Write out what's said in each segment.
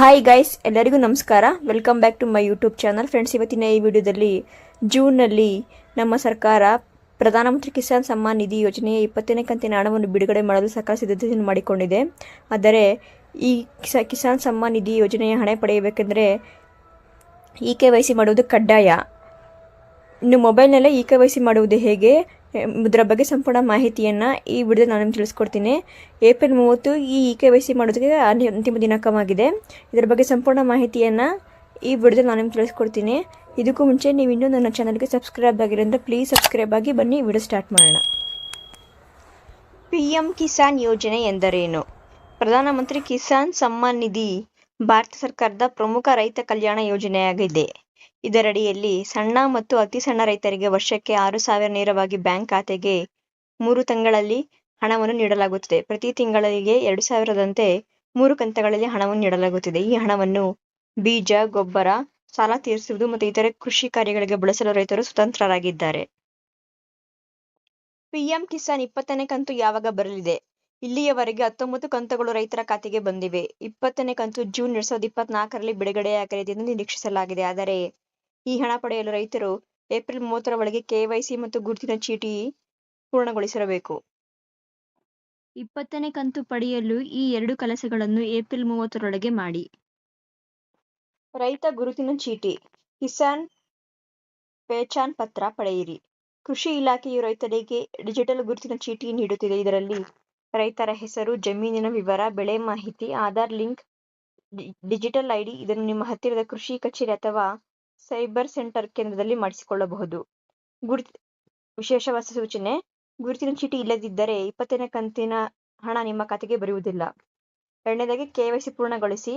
Hi guys, ಎಲ್ಲರಿಗೂ ನಮಸ್ಕಾರ. Welcome back to my YouTube channel. Friends, ಇವತ್ತಿನ ಈ ವಿಡಿಯೋದಲ್ಲಿ ಜೂನ್ನಲ್ಲಿ ನಮ್ಮ ಸರ್ಕಾರ ಪ್ರಧಾನಮಂತ್ರಿ ಕಿಸಾನ್ ಸಮ್ಮಾನ್ ನಿಧಿ ಯೋಜನೆಯ 20ನೇ ಕಂತಿನ ಹಣವನ್ನು ಬಿಡುಗಡೆ ಮಾಡಲು ಸಕಲ ಸಿದ್ಧತೆಯನ್ನು ಮಾಡಿಕೊಂಡಿದೆ. ಆದರೆ ಈ ಕಿಸಾನ್ ಸಮ್ಮಾನ್ ನಿಧಿ ಯೋಜನೆಯ ಹಣ ಪಡೆಯಬೇಕೆಂದರೆ KYC ಮಾಡುವುದು ಕಡ್ಡಾಯ. ಇನ್ನು ಮೊಬೈಲ್ನಲ್ಲೇ KYC ಮಾಡುವುದು ಹೇಗೆ, ಇದರ ಬಗ್ಗೆ ಸಂಪೂರ್ಣ ಮಾಹಿತಿಯನ್ನು ಈ ವಿಡಿಯೋದಲ್ಲಿ ನಾನು ನಿಮಗೆ ತಿಳಿಸ್ಕೊಡ್ತೀನಿ. ಏಪ್ರಿಲ್ 30 ಈ KYC ಮಾಡೋದಕ್ಕೆ ಅಂತಿಮ ದಿನಾಂಕವಾಗಿದೆ. ಇದರ ಬಗ್ಗೆ ಸಂಪೂರ್ಣ ಮಾಹಿತಿಯನ್ನು ಈ ವಿಡಿಯೋದಲ್ಲಿ ನಾನು ನಿಮಗೆ ತಿಳಿಸ್ಕೊಡ್ತೀನಿ. ಇದಕ್ಕೂ ಮುಂಚೆ ನೀವು ಇನ್ನೂ ನನ್ನ ಚಾನಲ್ಗೆ ಸಬ್ಸ್ಕ್ರೈಬ್ ಆಗಿರೋದ್ರಿಂದ ಪ್ಲೀಸ್ ಸಬ್ಸ್ಕ್ರೈಬ್ ಆಗಿ. ಬನ್ನಿ ವಿಡಿಯೋ ಸ್ಟಾರ್ಟ್ ಮಾಡೋಣ. PM ಕಿಸಾನ್ ಯೋಜನೆ ಎಂದರೇನು? ಪ್ರಧಾನಮಂತ್ರಿ ಕಿಸಾನ್ ಸಮ್ಮಾನ್ ನಿಧಿ ಭಾರತ ಸರ್ಕಾರದ ಪ್ರಮುಖ ರೈತ ಕಲ್ಯಾಣ ಯೋಜನೆಯಾಗಿದೆ. ಇದರಡಿಯಲ್ಲಿ ಸಣ್ಣ ಮತ್ತು ಅತಿ ಸಣ್ಣ ರೈತರಿಗೆ ವರ್ಷಕ್ಕೆ 6,000 ನೇರವಾಗಿ ಬ್ಯಾಂಕ್ ಖಾತೆಗೆ 3 ತಿಂಗಳಲ್ಲಿ ಹಣವನ್ನು ನೀಡಲಾಗುತ್ತದೆ. ಪ್ರತಿ ತಿಂಗಳಿಗೆ 2,000ದಂತೆ 3 ಕಂತುಗಳಲ್ಲಿ ಹಣವನ್ನು ನೀಡಲಾಗುತ್ತದೆ. ಈ ಹಣವನ್ನು ಬೀಜ, ಗೊಬ್ಬರ, ಸಾಲ ತೀರಿಸುವುದು ಮತ್ತು ಇತರೆ ಕೃಷಿ ಕಾರ್ಯಗಳಿಗೆ ಬಳಸಲು ರೈತರು ಸ್ವತಂತ್ರರಾಗಿದ್ದಾರೆ. PM ಕಿಸಾನ್ 20ನೇ ಕಂತು ಯಾವಾಗ ಬರಲಿದೆ? ಇಲ್ಲಿಯವರೆಗೆ 19 ಕಂತುಗಳು ರೈತರ ಖಾತೆಗೆ ಬಂದಿವೆ. 20ನೇ ಕಂತು ಜೂನ್ 2024ರಲ್ಲಿ ಬಿಡುಗಡೆಯಾಗಲಿದೆ ಎಂದು ನಿರೀಕ್ಷಿಸಲಾಗಿದೆ. ಆದರೆ ಈ ಹಣ ಪಡೆಯಲು ರೈತರು ಏಪ್ರಿಲ್ 30ರ ಒಳಗೆ KYC ಮತ್ತು ಗುರುತಿನ ಚೀಟಿ ಪೂರ್ಣಗೊಳಿಸಿರಬೇಕು. 20ನೇ ಕಂತು ಪಡೆಯಲು ಈ 2 ಕೆಲಸಗಳನ್ನು ಏಪ್ರಿಲ್ 30ರೊಳಗೆ ಮಾಡಿ. ರೈತ ಗುರುತಿನ ಚೀಟಿ, ಕಿಸಾನ್ ಪೇಚಾನ್ ಪತ್ರ ಪಡೆಯಿರಿ. ಕೃಷಿ ಇಲಾಖೆಯು ರೈತರಿಗೆ ಡಿಜಿಟಲ್ ಗುರುತಿನ ಚೀಟಿ ನೀಡುತ್ತಿದೆ. ಇದರಲ್ಲಿ ರೈತರ ಹೆಸರು, ಜಮೀನಿನ ವಿವರ, ಬೆಳೆ ಮಾಹಿತಿ, ಆಧಾರ್ ಲಿಂಕ್, ಡಿಜಿಟಲ್ ID. ಇದನ್ನು ನಿಮ್ಮ ಹತ್ತಿರದ ಕೃಷಿ ಕಚೇರಿ ಅಥವಾ ಸೈಬರ್ ಸೆಂಟರ್ ಕೇಂದ್ರದಲ್ಲಿ ಮಾಡಿಸಿಕೊಳ್ಳಬಹುದು. ವಿಶೇಷ ಸೂಚನೆ: ಗುರುತಿನ ಚೀಟಿ ಇಲ್ಲದಿದ್ದರೆ 20ನೇ ಕಂತಿನ ಹಣ ನಿಮ್ಮ ಖಾತೆಗೆ ಬರುವುದಿಲ್ಲ. ಎರಡನೇದಾಗಿ KYC ಪೂರ್ಣಗೊಳಿಸಿ.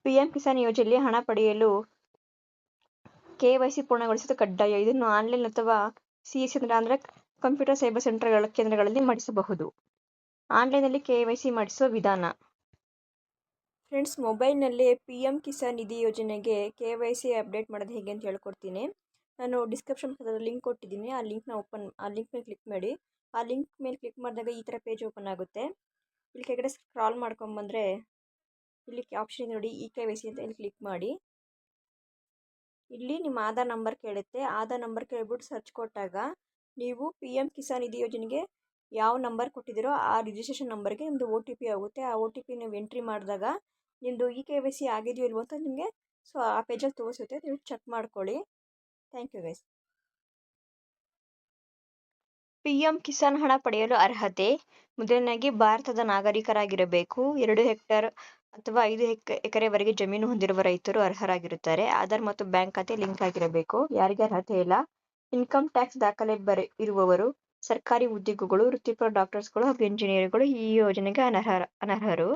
PM ಕಿಸಾನ್ ಯೋಜನೆಯಲ್ಲಿ ಹಣ ಪಡೆಯಲು KYC ಪೂರ್ಣಗೊಳಿಸುವುದು ಕಡ್ಡಾಯ. ಇದನ್ನು ಆನ್ಲೈನ್ ಅಥವಾ CSC ಅಂದರೆ ಕಂಪ್ಯೂಟರ್ ಸೈಬರ್ ಸೆಂಟರ್ ಕೇಂದ್ರಗಳಲ್ಲಿ ಮಾಡಿಸಬಹುದು. ಆನ್ಲೈನ್ನಲ್ಲಿ KYC ಮಾಡಿಸುವ ವಿಧಾನ. ಫ್ರೆಂಡ್ಸ್, ಮೊಬೈಲ್ನಲ್ಲೇ PM ಕಿಸಾನ್ ನಿಧಿ ಯೋಜನೆಗೆ KYC ಅಪ್ಡೇಟ್ ಮಾಡೋದು ಹೇಗೆ ಅಂತ ಹೇಳ್ಕೊಡ್ತೀನಿ. ನಾನು ಡಿಸ್ಕ್ರಿಪ್ಷನ್ ಲಿಂಕ್ ಕೊಟ್ಟಿದ್ದೀನಿ. ಆ ಲಿಂಕ್ ಮೇಲೆ ಕ್ಲಿಕ್ ಮಾಡಿ. ಆ ಲಿಂಕ್ ಮೇಲೆ ಕ್ಲಿಕ್ ಮಾಡಿದಾಗ ಈ ಥರ ಪೇಜ್ ಓಪನ್ ಆಗುತ್ತೆ. ಇಲ್ಲಿ ಕೆಳಗಡೆ ಸ್ಕ್ರಾಲ್ ಮಾಡ್ಕೊಂಬಂದರೆ ಇಲ್ಲಿ ಆಪ್ಷನ್ ನೋಡಿ, KYC ಅಂತ ಇಲ್ಲಿ ಕ್ಲಿಕ್ ಮಾಡಿ. ಇಲ್ಲಿ ನಿಮ್ಮ ಆಧಾರ್ ನಂಬರ್ ಕೇಳುತ್ತೆ. ಆಧಾರ್ ನಂಬರ್ ಕೇಳ್ಬಿಟ್ಟು ಸರ್ಚ್ ಕೊಟ್ಟಾಗ ನೀವು PM ಕಿಸಾನ್ ನಿಧಿ ಯೋಜನೆಗೆ ಯಾವ ನಂಬರ್ ಕೊಟ್ಟಿದ್ದೀರೋ ಆ ರಿಜಿಸ್ಟ್ರೇಷನ್ ನಂಬರ್ಗೆ ನಿಮ್ಮದು OTP ಆಗುತ್ತೆ. ಆ OTP ನೀವು ಎಂಟ್ರಿ ಮಾಡಿದಾಗ ನಿಮ್ಮದು KYC ಆಗಿದೆಯೋ ಇಲ್ವೋ ಅಂತ ನಿಮಗೆ ಆ ಪೇಜಲ್ಲಿ ತೋರಿಸುತ್ತೆ. ನೀವು ಚೆಕ್ ಮಾಡ್ಕೊಳ್ಳಿ. Thank you guys. PM Kisan ಹಣ ಪಡೆಯಲು ಅರ್ಹತೆ: ಮೊದಲನೇದಾಗಿ ಭಾರತದ ನಾಗರಿಕರಾಗಿರಬೇಕು. 2 ಹೆಕ್ಟೇರ್ ಅಥವಾ 5 ಎಕರೆವರೆಗೆ ಜಮೀನು ಹೊಂದಿರುವ ರೈತರು ಅರ್ಹರಾಗಿರುತ್ತಾರೆ. ಆಧಾರ್ ಮತ್ತು ಬ್ಯಾಂಕ್ ಖಾತೆ ಲಿಂಕ್ ಆಗಿರಬೇಕು. ಯಾರಿಗೆ ಅರ್ಹತೆ ಇಲ್ಲ: ಇನ್ಕಮ್ ಟ್ಯಾಕ್ಸ್ ದಾಖಲೆ ಇರುವವರು, ಸರ್ಕಾರಿ ಉದ್ಯೋಗಿಗಳು, ವೃತ್ತಿಪರ ಡಾಕ್ಟರ್ಸ್ಗಳು ಹಾಗೂ ಇಂಜಿನಿಯರ್ಗಳು ಈ ಯೋಜನೆಗೆ ಅನರ್ಹರು.